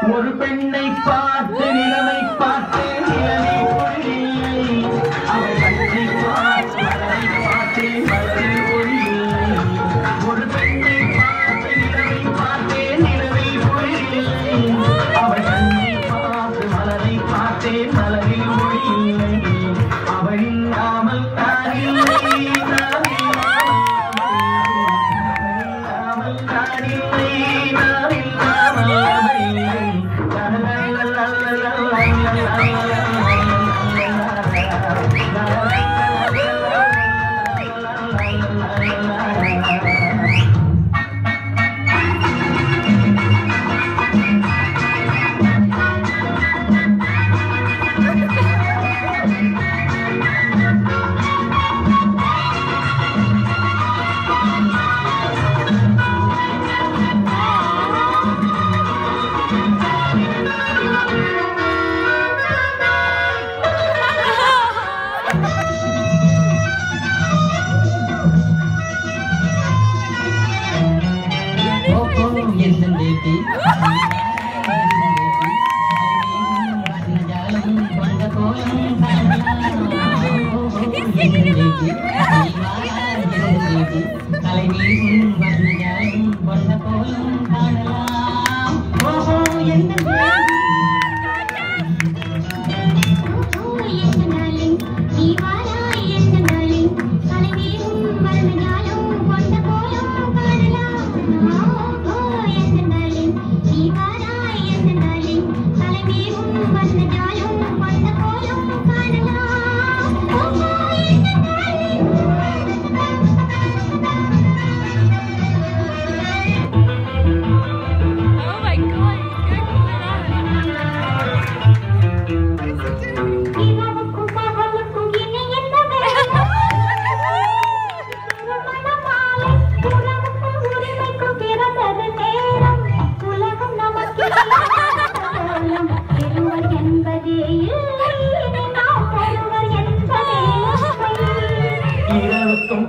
ஒரு பெண்ணை பார்த்து நிலவை பார்த்து நிலவை பொழிலை அவள் கண்ணை பார்த்து மலரை பார்த்து மலரில் ஒளியில்லை ஒரு பெண்ணை பார்த்து நிலவை பார்த்து நிலவை பொழிலை அவள் கண்ணை பார்த்து மலரை பார்த்து மலரில் ஒளியில்லை அவள் இல்லாமல் தானில்லை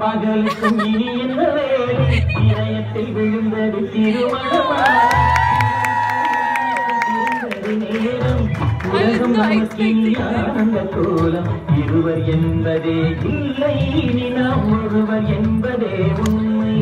பகலுக்கும் இனி என்ன வேலை இதயத்தில் விழுந்தது திருமணம் உலகம் நமக்கு கோலம் இருவர் என்பதே இல்லை இனி நாம் ஒருவர் என்பதே உண்மை